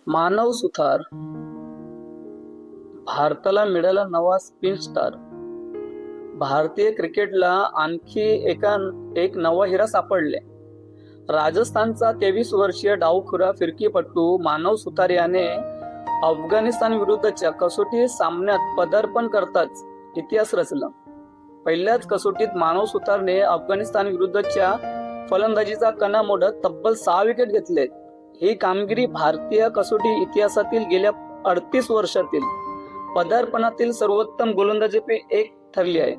मानव सुतार, भारताला मिळाला नवा स्पिन स्टार. भारतीय क्रिकेटला आणखी एक नवा हिरा सापडले. राजस्थानचा 23 वर्षीय डावखुरा फिरकीपटू मानव सुतार याने अफगाणिस्तान विरुद्धच्या कसोटी सामन्यात पदार्पण करताच इतिहास रचला. पहिल्याच कसोटीत मानव सुतारने अफगाणिस्तान विरुद्धच्या फलंदाजीचा कणा मोडत तब्बल 6 विकेट घेतले. ही कामगिरी भारतीय कसोटी इतिहासातील गेल्या 38 वर्षातील पदार्पणातील सर्वोत्तम गोलंदाजीपैकी एक ठरली आहे.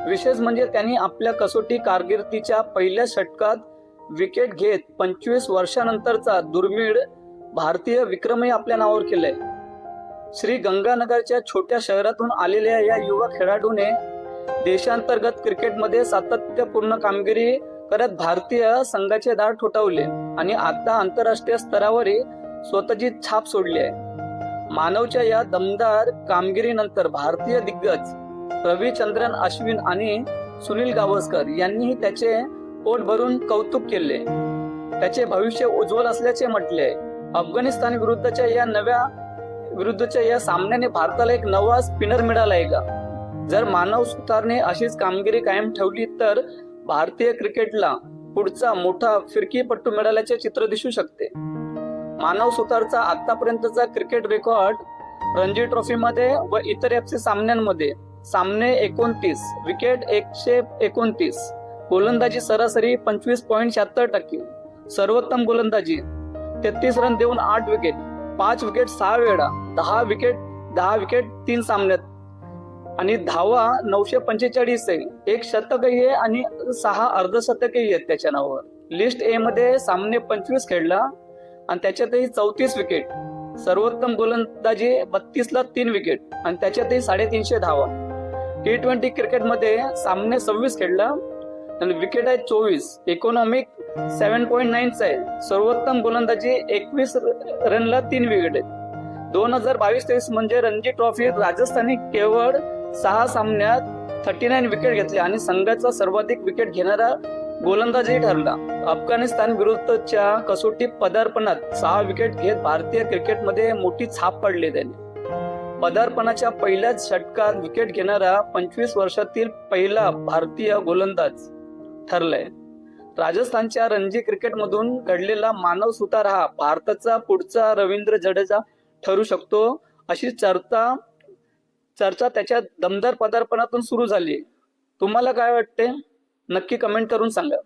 विशेष म्हणजे त्यांनी आपल्या कसोटी कारकिर्दीच्या पहिल्या षटकात विकेट घेत 25 वर्षानंतरचा दुर्मिळ भारतीय विक्रमही आपल्या नावावर केलाय. श्री गंगानगरच्या छोट्या शहरातून आलेल्या या युवा खेळाडूने देशांतर्गत क्रिकेटमध्ये सातत्यपूर्ण कामगिरी करत भारतीय संघाचे दार ठोठावले आणि आता आंतरराष्ट्रीय स्तरावरही स्वतःची छाप सोडली आहे. मानवच्या या दमदार कामगिरीनंतर भारतीय दिग्गज रविचंद्रन अश्विन आणि सुनील गावस्कर यांनीही त्याचे पोट भरून कौतुक केले. त्याचे भविष्य उज्ज्वल असल्याचे म्हटले. अफगाणिस्तान विरुद्धच्या या सामन्याने भारताला एक नवा स्पिनर मिळाला आहे का? जर मानव सुतारने अशीच कामगिरी कायम ठेवली तर भारतीय क्रिकेटला पुढचा मोठा फिरकीपटू मिळाल्याचे चित्र दिसू शकते. मानव सुतारचा आतापर्यंतचा क्रिकेट रेकॉर्ड रणजी ट्रॉफी मध्ये व इतर एफसी सामन्यांमध्ये सामने 29, विकेट 129, गोलंदाजी सरासरी 25.76%, सर्वोत्तम गोलंदाजी 33 रन देऊन 8 विकेट, 5 विकेट 6 वेळा, 10 विकेट 3 सामन्यात आणि धावा 945 आहे. 1 शतकही आहे आणि 6 अर्धशतकही आहेत त्याच्या नावावर. लिस्ट ए मध्ये सामने 25 खेळला आणि त्याच्यातही 34 विकेट, सर्वोत्तम गोलंदाजी 32 ला 3 विकेट आणि त्याच्यातही 350 धावा. T20 क्रिकेटमध्ये सामने 26 खेळला आणि विकेट आहे 24, इकॉनॉमिक 7.9 आहे, सर्वोत्तम गोलंदाजी 21 रनला 3 विकेट आहेत. 2022-23 म्हणजे रणजी ट्रॉफीत राजस्थानने केवळ 6 सामन्यात 39 विकेट घेतले आणि संघाचा सर्वाधिक विकेट घेणारा गोलंदाजही ठरला. अफगाणिस्तान विरुद्धच्या कसोटी पदार्पणात 6 विकेट घेत भारतीय क्रिकेटमध्ये मोठी छाप पडली. त्याने पदार्पणाच्या पहिल्याच षटकात विकेट घेणारा 25 वर्षातील पहिला भारतीय गोलंदाज ठरलाय. राजस्थानच्या रणजी क्रिकेटमधून घडलेला मानव सुतार हा भारताचा पुढचा रवींद्र जडेजा ठरू शकतो अशी चर्चा त्याच्या दमदार पदार्पणातून सुरू झाली. तुम्हाला काय वाटते? नक्की कमेंट करून सांगा.